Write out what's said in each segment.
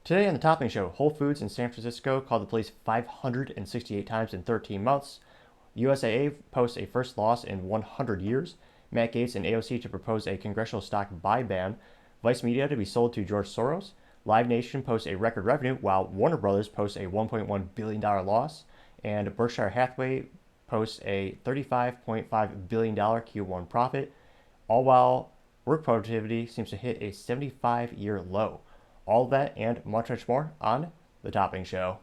Today on the Topping Show, Whole Foods in San Francisco called the police 568 times in 13 months. USAA posts a first loss in 100 years. Matt Gaetz and AOC to propose a congressional stock buy ban. Vice Media to be sold to George Soros. Live Nation posts a record revenue while Warner Brothers posts a $1.1 billion loss. And Berkshire Hathaway posts a $35.5 billion Q1 profit, all while work productivity seems to hit a 75-year low. All that and much, much more on The Topping Show.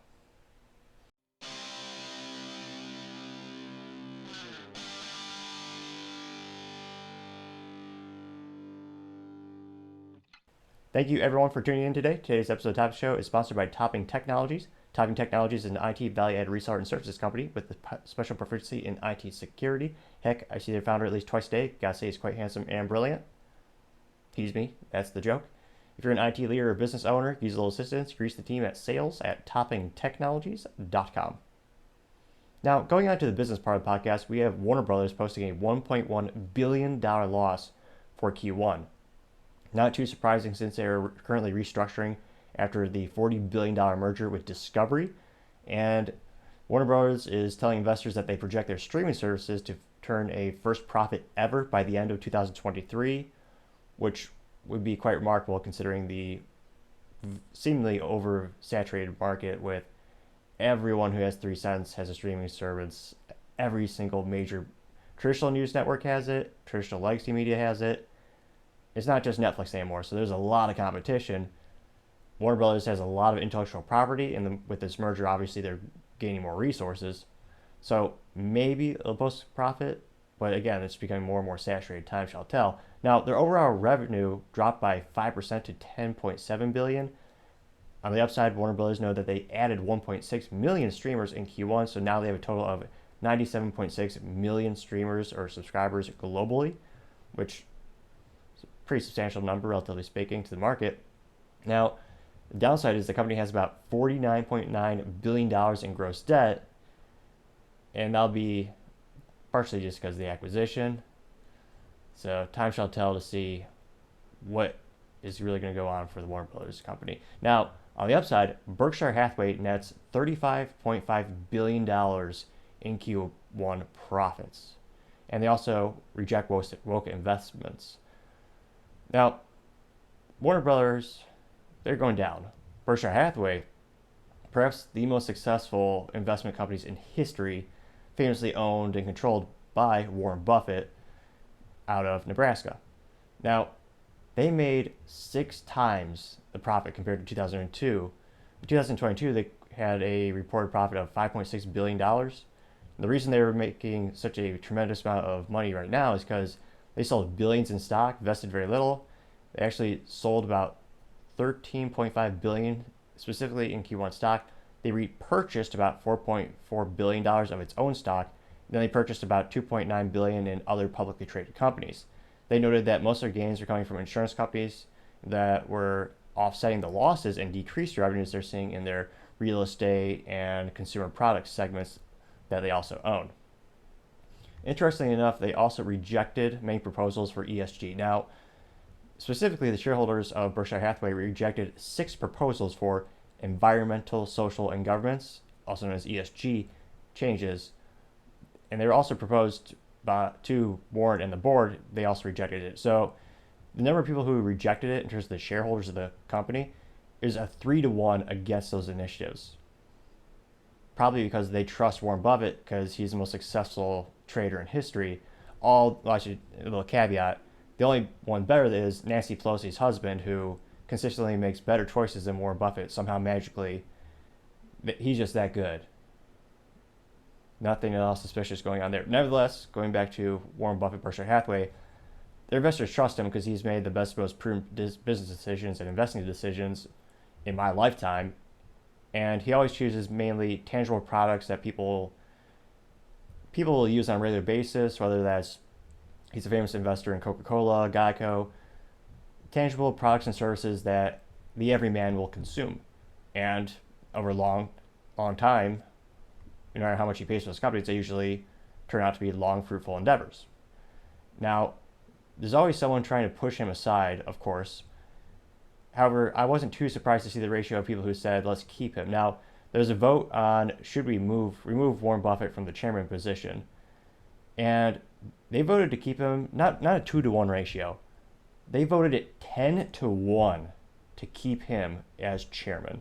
Thank you everyone for tuning in today. Today's episode of The Topping Show is sponsored by Topping Technologies. Topping Technologies is an IT value-added reseller and services company with a special proficiency in IT security. Heck, I see their founder at least twice a day. Gotta say he's quite handsome and brilliant. Tease me, that's the joke. If you're an IT leader or business owner, use a little assistance, grease the team at sales@toppingtechnologies.com. Now, going on to the business part of the podcast, we have Warner Brothers posting a $1.1 billion loss for Q1. Not too surprising since they are currently restructuring after the $40 billion merger with Discovery. And Warner Brothers is telling investors that they project their streaming services to turn a first profit ever by the end of 2023, which would be quite remarkable considering the seemingly oversaturated market with everyone who has 3 cents has a streaming service. Every single major traditional news network has it. Traditional legacy media has it. It's not just Netflix anymore, so there's a lot of competition. Warner Brothers has a lot of intellectual property, and with this merger, obviously they're gaining more resources. So maybe they'll post profit, but again, it's becoming more and more saturated. Time shall tell. Now, their overall revenue dropped by 5% to $10.7 billion. On the upside, Warner Brothers know that they added 1.6 million streamers in Q1, so now they have a total of 97.6 million streamers or subscribers globally, which is a pretty substantial number, relatively speaking, to the market. Now, the downside is the company has about $49.9 billion in gross debt, and that'll be partially just because of the acquisition. So time shall tell to see what is really going to go on for the Warner Brothers company. Now, on the upside, Berkshire Hathaway nets $35.5 billion in Q1 profits. And they also reject woke investments. Now, Warner Brothers, they're going down. Berkshire Hathaway, perhaps the most successful investment companies in history, famously owned and controlled by Warren Buffett, out of Nebraska. Now, they made 6 times the profit compared to 2002. In 2022, they had a reported profit of $5.6 billion. The reason they were making such a tremendous amount of money right now is because they sold billions in stock, vested very little. They actually sold about $13.5 billion, specifically in Q1 stock. They repurchased about $4.4 billion of its own stock. Then they purchased about $2.9 billion in other publicly traded companies. They noted that most of their gains are coming from insurance companies that were offsetting the losses and decreased revenues they're seeing in their real estate and consumer products segments that they also own. Interestingly enough, they also rejected many proposals for ESG. Now, specifically, the shareholders of Berkshire Hathaway rejected 6 proposals for environmental, social, and governance, also known as ESG, changes. And they were also proposed to Warren and the board. They also rejected it. So the number of people who rejected it in terms of the shareholders of the company is a 3-to-1 against those initiatives. Probably because they trust Warren Buffett because he's the most successful trader in history. A little caveat, the only one better is Nancy Pelosi's husband, who consistently makes better choices than Warren Buffett. Somehow magically, he's just that good. Nothing else suspicious going on there. Nevertheless, going back to Warren Buffett, Berkshire Hathaway, their investors trust him because he's made the best, most prudent business decisions and investing decisions in my lifetime. And he always chooses mainly tangible products that people will use on a regular basis, whether that's he's a famous investor in Coca-Cola, Geico, tangible products and services that the everyman will consume. And over a long time, no matter how much he pays for those companies, they usually turn out to be long, fruitful endeavors. Now, there's always someone trying to push him aside, of course, However, I wasn't too surprised to see the ratio of people who said, let's keep him. Now, there's a vote on should we remove Warren Buffett from the chairman position. And they voted to keep him, not a 2-to-1 ratio. They voted it 10-to-1 to keep him as chairman,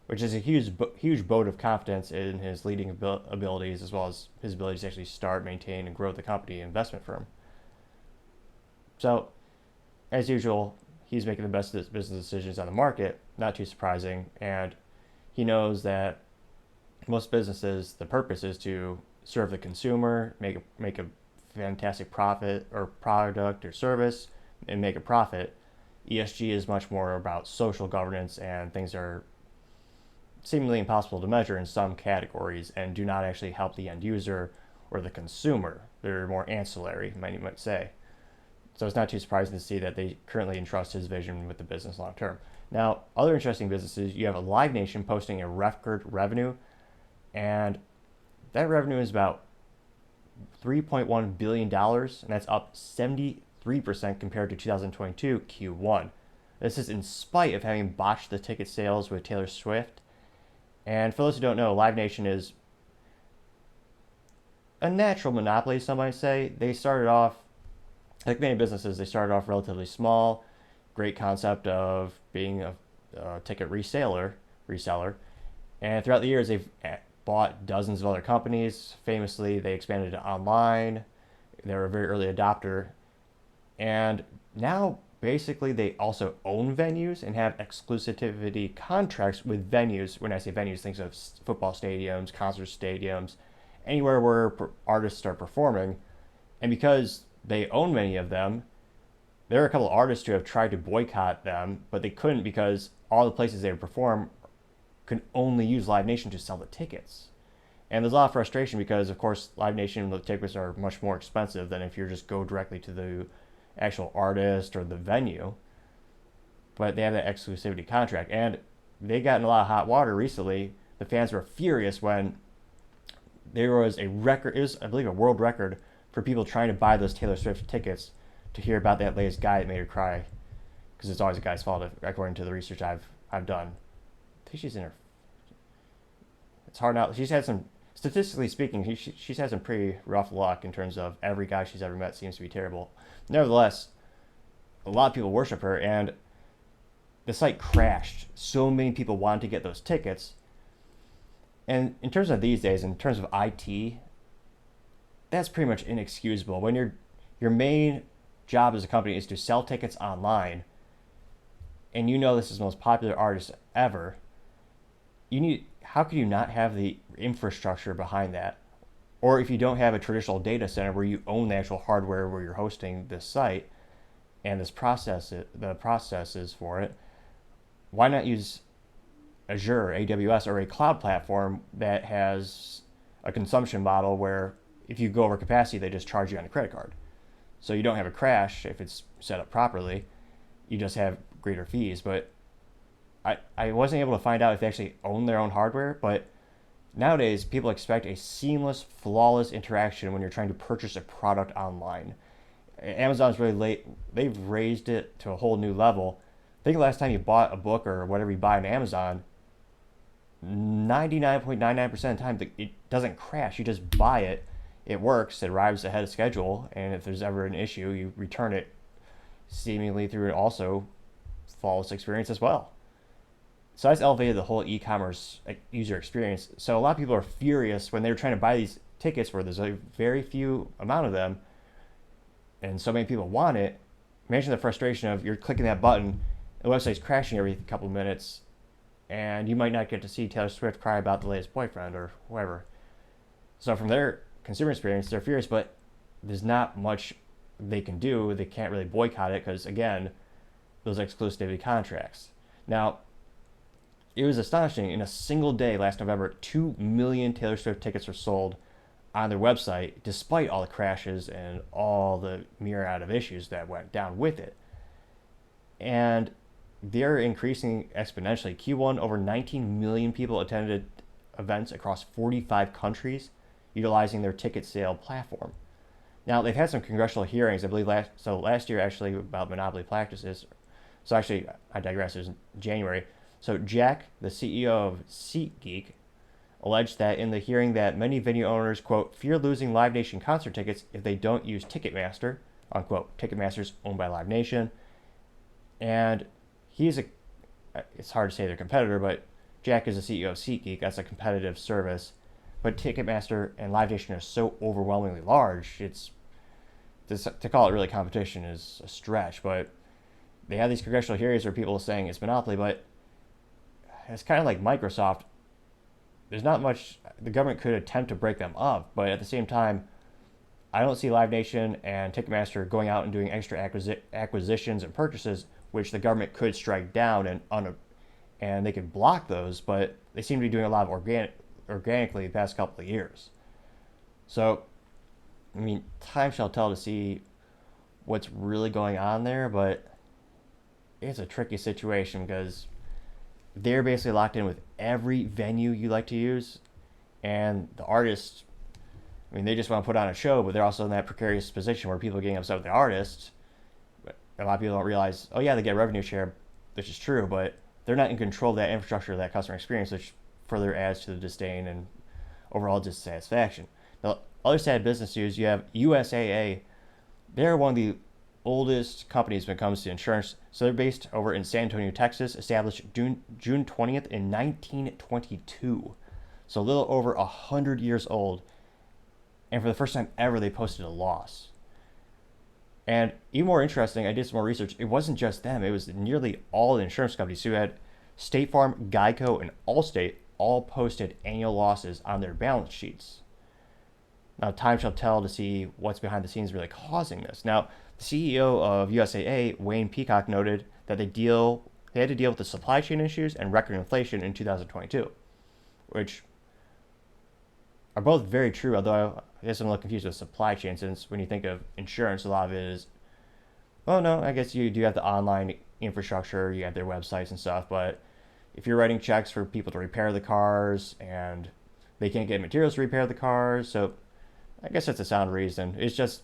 which is a huge vote of confidence in his leading abilities, as well as his ability to actually start, maintain, and grow the company investment firm. So, as usual, he's making the best business decisions on the market, not too surprising, and he knows that most businesses, the purpose is to serve the consumer, make a fantastic profit or product or service, and make a profit. ESG is much more about social governance, and things are seemingly impossible to measure in some categories and do not actually help the end user or the consumer. They're more ancillary, you might say. So it's not too surprising to see that they currently entrust his vision with the business long term. Now, other interesting businesses, you have a Live Nation posting a record revenue, and that revenue is about $3.1 billion, and that's up 73% compared to 2022 Q1. This is in spite of having botched the ticket sales with Taylor Swift. And for those who don't know, Live Nation is a natural monopoly, some might say. They started off, like many businesses, they started off relatively small. Great concept of being a ticket reseller. And throughout the years, they've bought dozens of other companies. Famously, they expanded to online. They were a very early adopter. And now, basically, they also own venues and have exclusivity contracts with venues. When I say venues, think of football stadiums, concert stadiums, anywhere where artists are performing. And because they own many of them, there are a couple of artists who have tried to boycott them, but they couldn't because all the places they would perform could only use Live Nation to sell the tickets. And there's a lot of frustration because, of course, Live Nation, the tickets are much more expensive than if you just go directly to the actual artist or the venue. But they have that exclusivity contract. And they got in a lot of hot water recently. The fans were furious when there was a record, it was, I believe, a world record for people trying to buy those Taylor Swift tickets to hear about that latest guy that made her cry. Because it's always a guy's fault, according to the research I've done. I think she's in her... It's hard now. She's had some... Statistically speaking, she's had some pretty rough luck in terms of every guy she's ever met seems to be terrible. Nevertheless, a lot of people worship her, and the site crashed. So many people wanted to get those tickets. And in terms of these days, in terms of IT, that's pretty much inexcusable. When your main job as a company is to sell tickets online, and you know this is the most popular artist ever, how could you not have the infrastructure behind that? Or if you don't have a traditional data center where you own the actual hardware where you're hosting this site and the processes for it, why not use Azure, AWS, or a cloud platform that has a consumption model where if you go over capacity, they just charge you on a credit card. So you don't have a crash if it's set up properly. You just have greater fees. But I wasn't able to find out if they actually own their own hardware, but nowadays people expect a seamless, flawless interaction when you're trying to purchase a product online. Amazon's really late. They've raised it to a whole new level. I think the last time you bought a book or whatever you buy on Amazon, 99.99% of the time it doesn't crash. You just buy it. It works. It arrives ahead of schedule. And if there's ever an issue, you return it seemingly through an also flawless experience as well. So that's elevated the whole e-commerce user experience. So a lot of people are furious when they're trying to buy these tickets where there's a very few amount of them and so many people want it. Imagine the frustration of you're clicking that button, the website's crashing every couple of minutes, and you might not get to see Taylor Swift cry about the latest boyfriend or whoever. So from their consumer experience, they're furious, but there's not much they can do. They can't really boycott it because, again, those exclusivity contracts. Now, it was astonishing. In a single day last November, 2 million Taylor Swift tickets were sold on their website, despite all the crashes and all the myriad of issues that went down with it. And they're increasing exponentially. Q1, over 19 million people attended events across 45 countries utilizing their ticket sale platform. Now, they've had some congressional hearings, I believe last year actually, about monopoly practices. So actually, I digress. It was in January. So Jack, the CEO of SeatGeek, alleged that in the hearing that many venue owners, quote, fear losing Live Nation concert tickets if they don't use Ticketmaster, unquote. Ticketmaster's owned by Live Nation. And it's hard to say their competitor, but Jack is the CEO of SeatGeek. That's a competitive service. But Ticketmaster and Live Nation are so overwhelmingly large, to call it really competition is a stretch. But they have these congressional hearings where people are saying it's monopoly, but it's kind of like Microsoft. There's not much the government could attempt to break them up, but at the same time, I don't see Live Nation and Ticketmaster going out and doing extra acquisitions and purchases, which the government could strike down and they could block those, but they seem to be doing a lot of organically the past couple of years. So, I mean, time shall tell to see what's really going on there, but it's a tricky situation because they're basically locked in with every venue you like to use, and the artists, I mean, they just want to put on a show, but they're also in that precarious position where people are getting upset with the artists. But a lot of people don't realize, oh yeah, they get revenue share, which is true, but they're not in control of that infrastructure, that customer experience, which further adds to the disdain and overall dissatisfaction. Now, other sad business news, you have USAA. They're one of the oldest companies when it comes to insurance. So they're based over in San Antonio, Texas, established June 20th in 1922. So a little over 100 years old. And for the first time ever, they posted a loss. And even more interesting, I did some more research. It wasn't just them. It was nearly all the insurance companies. So you had State Farm, Geico, and Allstate all posted annual losses on their balance sheets. Now, time shall tell to see what's behind the scenes really causing this. Now, the CEO of USAA, Wayne Peacock, noted that they had to deal with the supply chain issues and record inflation in 2022, which are both very true, although I guess I'm a little confused with supply chain, since when you think of insurance, a lot of it is, well, no, I guess you do have the online infrastructure, you have their websites and stuff, but if you're writing checks for people to repair the cars and they can't get materials to repair the cars, so I guess that's a sound reason. It's just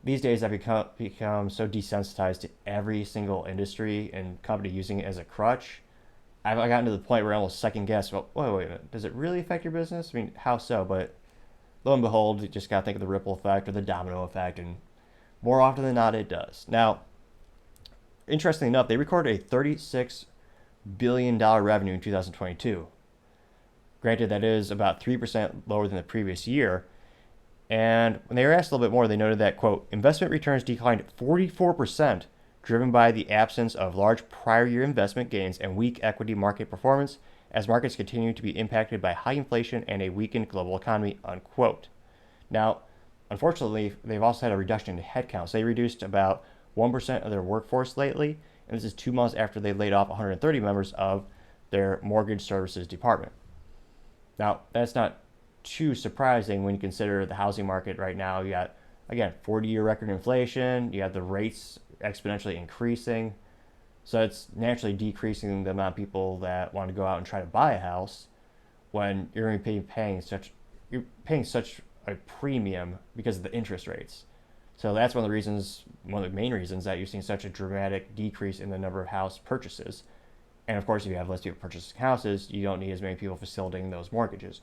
these days I've become so desensitized to every single industry and company using it as a crutch. I've gotten to the point where I almost second guess, well, wait a minute, does it really affect your business? I mean, how so? But lo and behold, you just got to think of the ripple effect or the domino effect, and more often than not, it does. Now, interestingly enough, they recorded a $36 billion revenue in 2022. Granted, that is about 3% lower than the previous year. And when they were asked a little bit more, they noted that, quote, investment returns declined 44%, driven by the absence of large prior year investment gains and weak equity market performance as markets continue to be impacted by high inflation and a weakened global economy, unquote. Now, unfortunately, they've also had a reduction in headcount. So they reduced about 1% of their workforce lately, and this is 2 months after they laid off 130 members of their mortgage services department. Now, that's not too surprising when you consider the housing market right now. You got, again, 40-year record inflation, you have the rates exponentially increasing, so it's naturally decreasing the amount of people that want to go out and try to buy a house when you're going to be paying such a premium because of the interest rates. So that's one of the main reasons that you're seeing such a dramatic decrease in the number of house purchases. And of course, if you have less people purchasing houses, you don't need as many people facilitating those mortgages.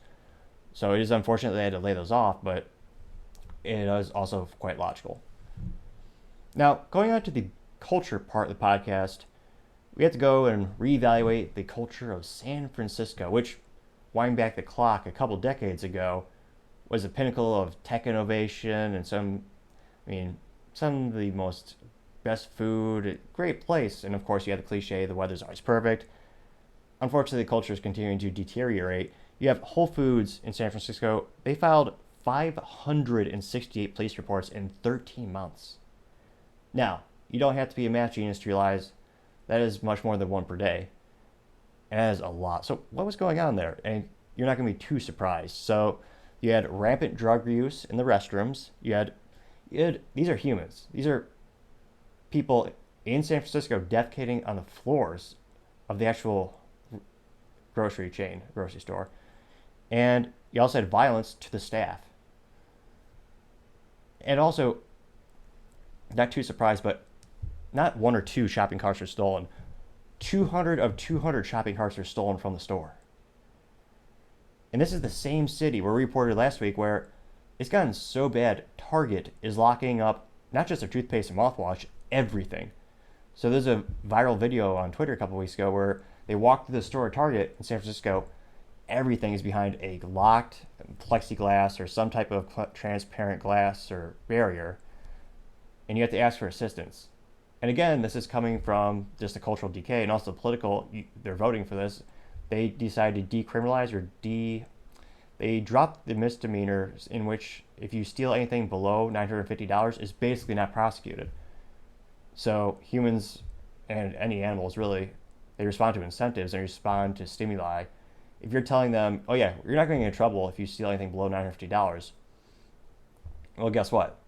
So it is unfortunate they had to lay those off, but it is also quite logical. Now, going on to the culture part of the podcast, we have to go and reevaluate the culture of San Francisco, which, winding back the clock a couple decades ago, was the pinnacle of tech innovation and some of the most best food, great place. And of course, you have the cliche, the weather's always perfect. Unfortunately, the culture is continuing to deteriorate. You have Whole Foods in San Francisco. They filed 568 police reports in 13 months. Now, you don't have to be a math genius to realize that is much more than one per day. And that is a lot. So what was going on there? And you're not going to be too surprised. So you had rampant drug use in the restrooms. You had these are humans. These are people in San Francisco defecating on the floors of the actual grocery store. And you also had violence to the staff. And also, not too surprised, but not one or two shopping carts are stolen. 200 of 200 shopping carts are stolen from the store. And this is the same city where we reported last week where it's gotten so bad, Target is locking up not just their toothpaste and mouthwash, everything. So there's a viral video on Twitter a couple weeks ago where they walked through the store at Target in San Francisco. Everything is behind a locked plexiglass or some type of transparent glass or barrier, and you have to ask for assistance. And again, this is coming from just the cultural decay and also political. They're voting for this. They decided to decriminalize or they dropped the misdemeanors in which if you steal anything below $950 is basically not prosecuted. So humans and any animals really, they respond to incentives and respond to stimuli. If you're telling them, oh yeah, you're not going to get in trouble if you steal anything below $950, well, guess what?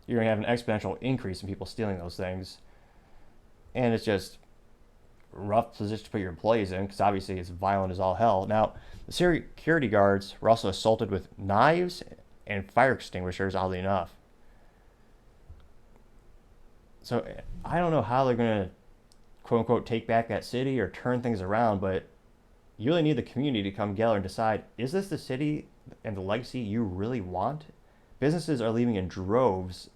You're going to have an exponential increase in people stealing those things. And it's just a rough position to put your employees in because obviously it's violent as all hell. Now, the security guards were also assaulted with knives and fire extinguishers, oddly enough. So I don't know how they're going to, quote unquote, take back that city or turn things around, but you really need the community to come together and decide, is this the city and the legacy you really want? Businesses are leaving in droves.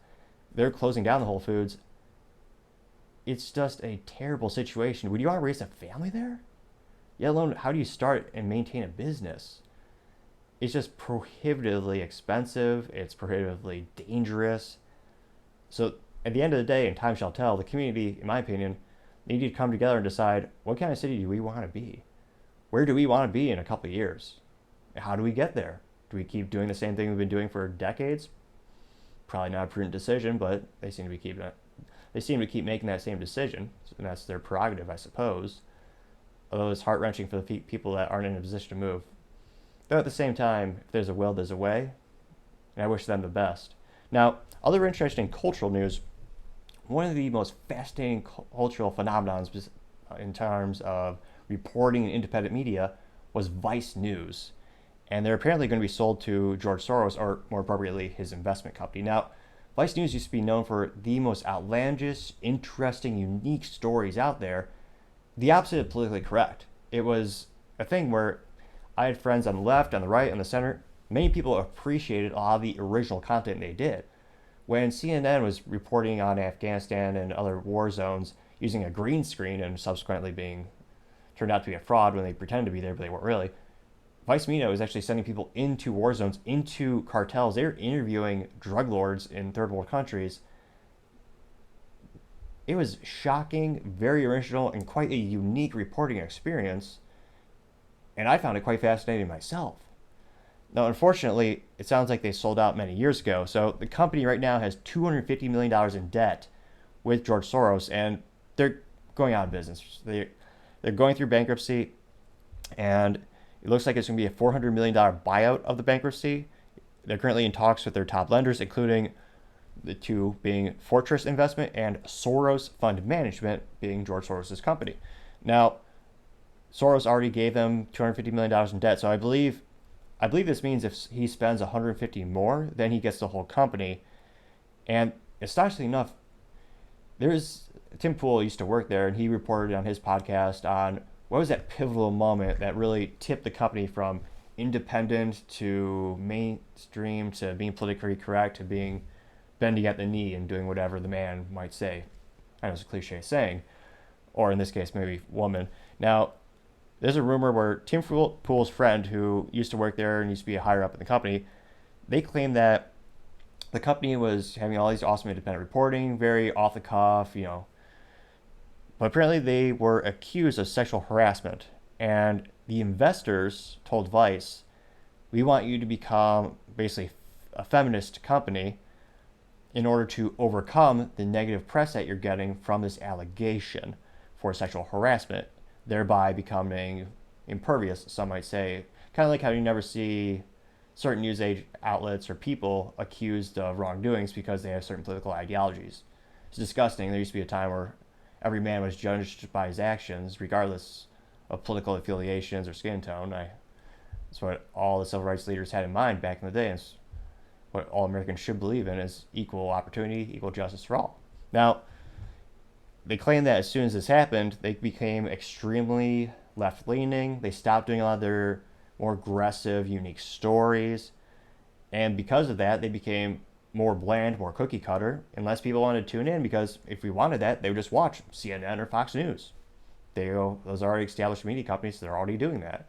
They're closing down the Whole Foods. It's just a terrible situation. Would you want to raise a family there? Yet alone, how do you start and maintain a business? It's just prohibitively expensive. It's prohibitively dangerous. So at the end of the day, and time shall tell, the community, in my opinion, need to come together and decide what kind of city do we want to be? Where do we want to be in a couple of years? How do we get there? Do we keep doing the same thing we've been doing for decades? Probably not a prudent decision, but they seem to keep making that same decision, and that's their prerogative, I suppose. Although it's heart-wrenching for the people that aren't in a position to move. Though at the same time, if there's a will, there's a way, and I wish them the best. Now, other interesting cultural news. One of the most fascinating cultural phenomenons in terms of reporting in independent media was Vice News. And they're apparently going to be sold to George Soros, or more appropriately, his investment company. Now, Vice News used to be known for the most outlandish, interesting, unique stories out there. The opposite of politically correct. It was a thing where I had friends on the left, on the right, on the center. Many people appreciated a lot of the original content they did. When CNN was reporting on Afghanistan and other war zones using a green screen and subsequently being turned out to be a fraud when they pretended to be there, but they weren't really, Vice Media was actually sending people into war zones, into cartels. They were interviewing drug lords in third world countries. It was shocking, very original, and quite a unique reporting experience. And I found it quite fascinating myself. Now, unfortunately, it sounds like they sold out many years ago. So the company right now has $250 million in debt with George Soros, and they're going out of business. They're going through bankruptcy, and it looks like it's going to be a $400 million buyout of the bankruptcy. They're currently in talks with their top lenders, including the two being Fortress Investment and Soros Fund Management, being George Soros' company. Now, Soros already gave them $250 million in debt, so I believe this means if he spends $150 more, then he gets the whole company. And astonishingly enough, Tim Pool used to work there, and he reported on his podcast on what was that pivotal moment that really tipped the company from independent to mainstream to being politically correct to being bending at the knee and doing whatever the man might say. I know it's a cliche saying, or in this case, maybe woman. Now, there's a rumor where Tim Pool's friend, who used to work there and used to be a higher up in the company, they claim that the company was having all these awesome independent reporting, very off the cuff, but apparently they were accused of sexual harassment. And the investors told Vice, we want you to become basically a feminist company in order to overcome the negative press that you're getting from this allegation for sexual harassment, thereby becoming impervious, some might say. Kind of like how you never see certain news outlets or people accused of wrongdoings because they have certain political ideologies. It's disgusting. There used to be a time where every man was judged by his actions, regardless of political affiliations or skin tone. That's what all the civil rights leaders had in mind back in the day. It's what all Americans should believe in is equal opportunity, equal justice for all. Now, they claim that as soon as this happened, they became extremely left-leaning. They stopped doing a lot of their more aggressive, unique stories. And because of that, they became more bland, more cookie cutter, and less people wanted to tune in because if we wanted that, they would just watch CNN or Fox News. Those are already established media companies, so they're already doing that.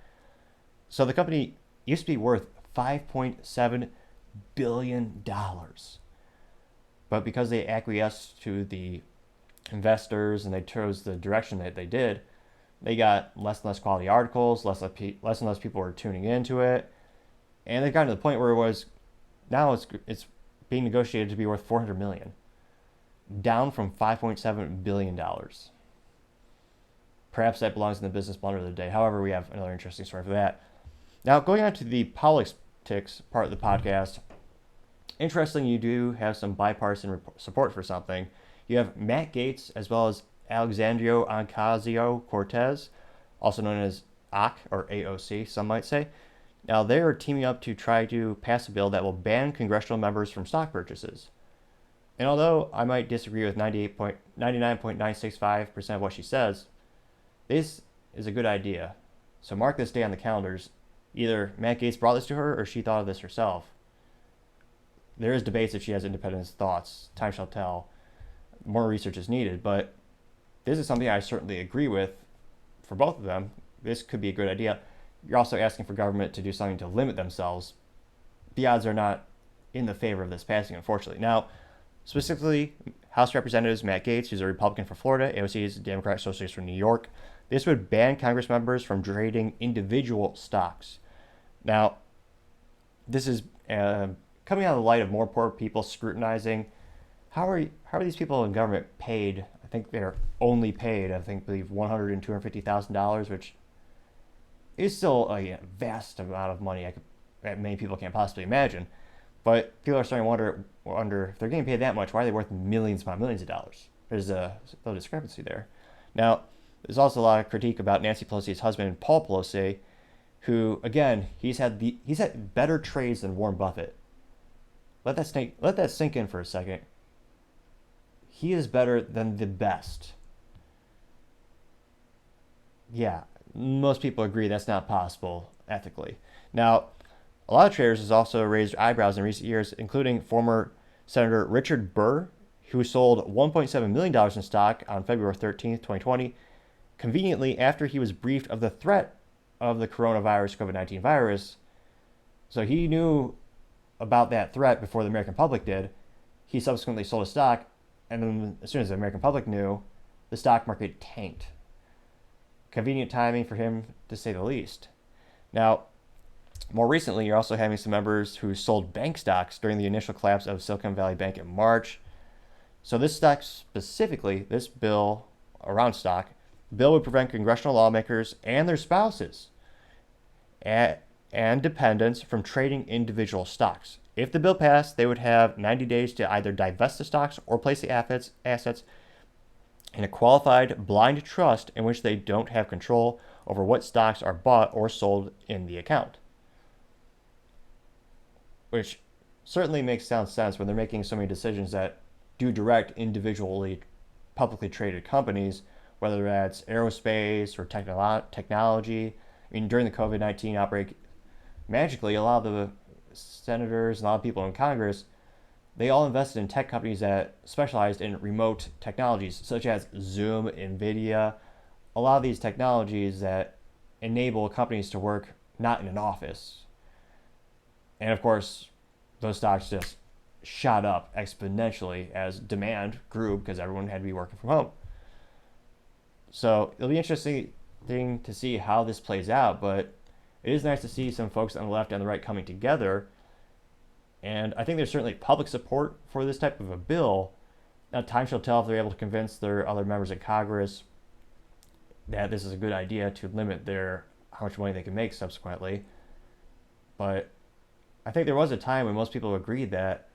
So the company used to be worth $5.7 billion. But because they acquiesced to the investors and they chose the direction that they did, they got less and less quality articles, less and less people were tuning into it, and they got to the point where it's being negotiated to be worth $400 million, down from $5.7 billion. Perhaps that belongs in the business blunder of the day. However, we have another interesting story for that. Now, going on to the politics part of the podcast, interesting, you do have some bipartisan support for something. You have Matt Gaetz as well as Alexandria Ocasio-Cortez, also known as AOC, or AOC, some might say. Now, they are teaming up to try to pass a bill that will ban congressional members from stock purchases. And although I might disagree with 99.965% of what she says, this is a good idea. So mark this day on the calendars. Either Matt Gaetz brought this to her or she thought of this herself. There is debates if she has independent thoughts. Time shall tell. More research is needed, but this is something I certainly agree with for both of them. This could be a good idea. You're also asking for government to do something to limit themselves. The odds are not in the favor of this passing, unfortunately. Now, specifically, House Representatives Matt Gaetz, who's a Republican for Florida, AOC is a Democrat Socialist from New York. This would ban Congress members from trading individual stocks. Now, this is coming out of the light of more poor people scrutinizing how are these people in government paid. I think they're only paid, believe $100,000 and $250,000, which is still a vast amount of money that many people can't possibly imagine. But people are starting to wonder if they're getting paid that much, why are they worth millions upon millions of dollars? There's a little discrepancy there. Now, there's also a lot of critique about Nancy Pelosi's husband, Paul Pelosi, who, again, he's had better trades than Warren Buffett. Let that sink in for a second. He is better than the best. Yeah, most people agree that's not possible ethically. Now, a lot of traders has also raised eyebrows in recent years, including former Senator Richard Burr, who sold $1.7 million in stock on February 13th, 2020, conveniently after he was briefed of the threat of the coronavirus, COVID-19 virus. So he knew about that threat before the American public did. He subsequently sold his stock, and then as soon as the American public knew, the stock market tanked. Convenient timing for him, to say the least. Now, more recently, you're also having some members who sold bank stocks during the initial collapse of Silicon Valley Bank in March. So this stock specifically, this bill around stock, bill would prevent congressional lawmakers and their spouses and dependents from trading individual stocks. If the bill passed, they would have 90 days to either divest the stocks or place the assets in a qualified blind trust in which they don't have control over what stocks are bought or sold in the account. Which certainly makes sound sense when they're making so many decisions that do direct individually publicly traded companies, whether that's aerospace or technology. I mean, during the COVID-19 outbreak, magically, a lot of the senators and a lot of people in Congress, they all invested in tech companies that specialized in remote technologies, such as Zoom, NVIDIA, a lot of these technologies that enable companies to work not in an office. And of course, those stocks just shot up exponentially as demand grew because everyone had to be working from home. So it'll be interesting to see how this plays out, but it is nice to see some folks on the left and the right coming together. And I think there's certainly public support for this type of a bill. Now, time shall tell if they're able to convince their other members of Congress that this is a good idea to limit how much money they can make subsequently. But I think there was a time when most people agreed that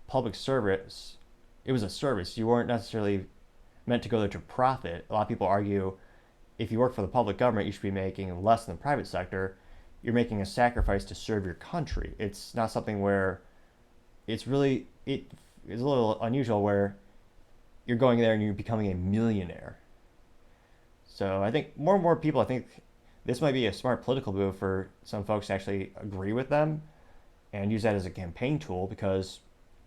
public service, it was a service. You weren't necessarily meant to go there to profit. A lot of people argue if you work for the public government, you should be making less than the private sector. You're making a sacrifice to serve your country. It's not something where it's a little unusual where you're going there and you're becoming a millionaire. So I think more and more people, I think this might be a smart political move for some folks to actually agree with them and use that as a campaign tool, because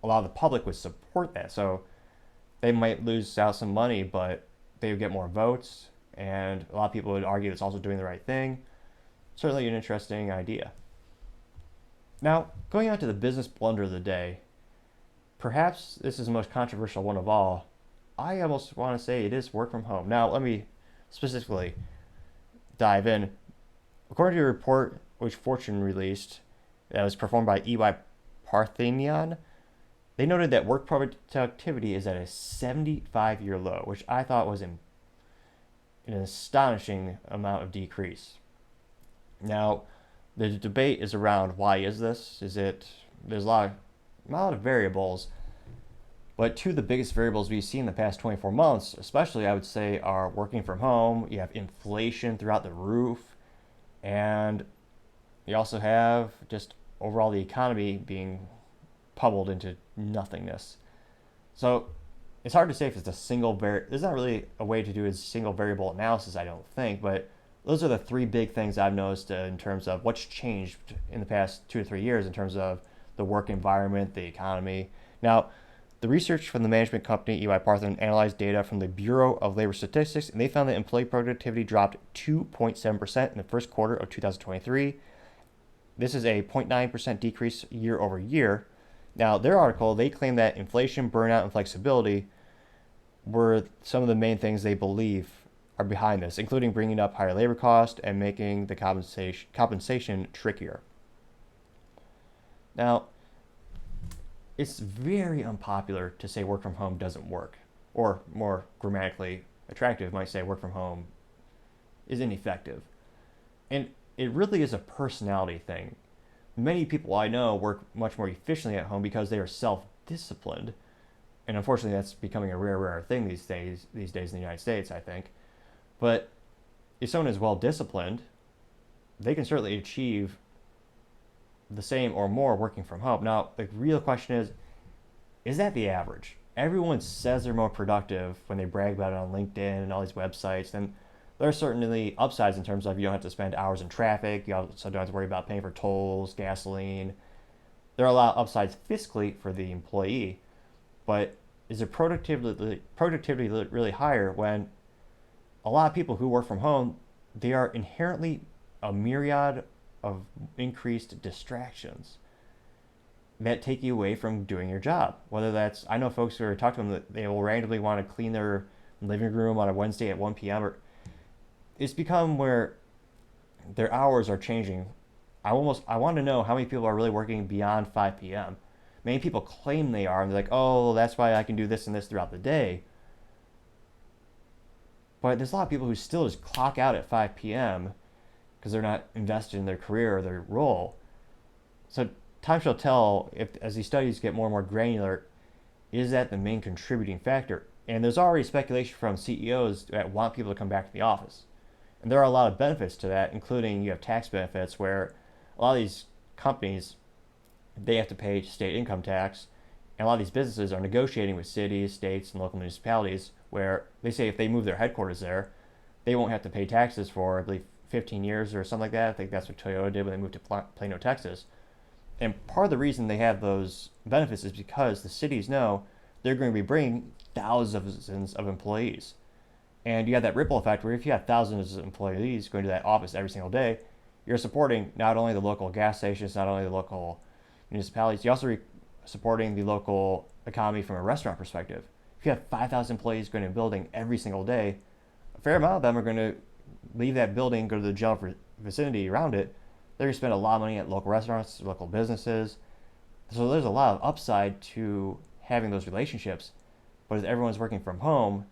a lot of the public would support that. So they might lose out some money, but they would get more votes, and a lot of people would argue it's also doing the right thing. Certainly an interesting idea. Now, going on to the business blunder of the day, perhaps this is the most controversial one of all. I almost want to say it is work from home. Now, let me specifically dive in. According to a report which Fortune released that was performed by EY Parthenon, they noted that work productivity is at a 75-year low, which I thought was an astonishing amount of decrease. Now, the debate is around why is this? There's a lot of variables, but two of the biggest variables we've seen in the past 24 months, especially I would say, are working from home. You have inflation throughout the roof, and you also have just overall the economy being pummeled into nothingness. So it's hard to say if it's a single there's not really a way to do a single variable analysis, I don't think, but those are the three big things I've noticed in terms of what's changed in the past 2 to 3 years in terms of the work environment, the economy. Now, the research from the management company EY Parthenon analyzed data from the Bureau of Labor Statistics, and they found that employee productivity dropped 2.7% in the first quarter of 2023. This is a 0.9% decrease year over year. Now, their article, they claim that inflation, burnout, and flexibility were some of the main things they believe are behind this, including bringing up higher labor costs and making the compensation trickier. Now, it's very unpopular to say work from home doesn't work, or more grammatically attractive might say work from home is ineffective. And it really is a personality thing. Many people I know work much more efficiently at home because they are self-disciplined. And unfortunately, that's becoming a rare thing these days in the United States, I think. But if someone is well-disciplined, they can certainly achieve the same or more working from home. Now, the real question is that the average? Everyone says they're more productive when they brag about it on LinkedIn and all these websites. And there are certainly upsides in terms of you don't have to spend hours in traffic. You also don't have to worry about paying for tolls, gasoline. There are a lot of upsides fiscally for the employee. But is the productivity really higher when a lot of people who work from home, they are inherently a myriad of increased distractions that take you away from doing your job? Whether that's, I know folks who are talking to them that they will randomly want to clean their living room on a Wednesday at 1 p.m. or it's become where their hours are changing. I want to know how many people are really working beyond 5 p.m. Many people claim they are, and they're like, oh, that's why I can do this and this throughout the day. But there's a lot of people who still just clock out at 5 p.m. because they're not invested in their career or their role. So time shall tell if, as these studies get more and more granular, is that the main contributing factor? And there's already speculation from CEOs that want people to come back to the office. And there are a lot of benefits to that, including you have tax benefits where a lot of these companies, they have to pay state income tax. And a lot of these businesses are negotiating with cities, states, and local municipalities where they say if they move their headquarters there, they won't have to pay taxes for, I believe, 15 years or something like that. I think that's what Toyota did when they moved to Plano, Texas. And part of the reason they have those benefits is because the cities know they're going to be bringing thousands of employees. And you have that ripple effect where if you have thousands of employees going to that office every single day, you're supporting not only the local gas stations, not only the local municipalities, you're also supporting the local economy from a restaurant perspective. If you have 5,000 employees going to a building every single day, a fair amount of them are going to leave that building, go to the general vicinity around it. They're going to spend a lot of money at local restaurants, local businesses. So there's a lot of upside to having those relationships. But as everyone's working from home,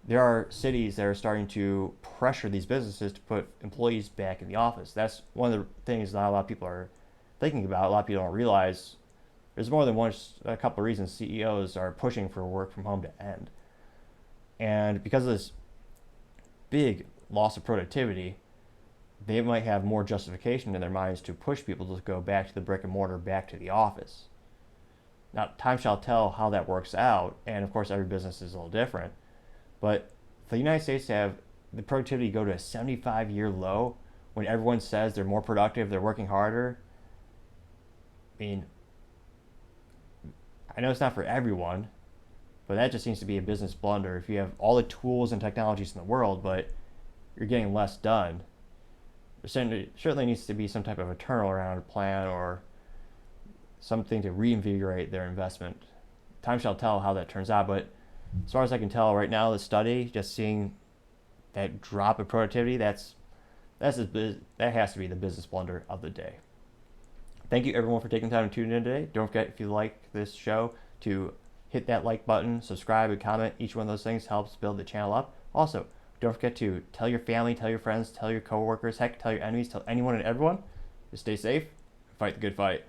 there are cities that are starting to pressure these businesses to put employees back in the office. That's one of the things not a lot of people are thinking about. A lot of people don't realize there's more than a couple of reasons CEOs are pushing for work from home to end. And because of this big loss of productivity, they might have more justification in their minds to push people to go back to the brick and mortar, back to the office. Now, time shall tell how that works out, and of course, every business is a little different. But for the United States to have the productivity go to a 75-year low when everyone says they're more productive, they're working harder, I mean, I know it's not for everyone, but that just seems to be a business blunder. If you have all the tools and technologies in the world, but you're getting less done, there certainly needs to be some type of a turnaround plan or something to reinvigorate their investment. Time shall tell how that turns out, but as far as I can tell right now, the study, just seeing that drop in productivity, that has to be the business blunder of the day. Thank you everyone for taking time to tune in today. Don't forget, if you like this show, to hit that like button, subscribe, and comment. Each one of those things helps build the channel up. Also, don't forget to tell your family, tell your friends, tell your coworkers, heck, tell your enemies, tell anyone and everyone to stay safe and fight the good fight.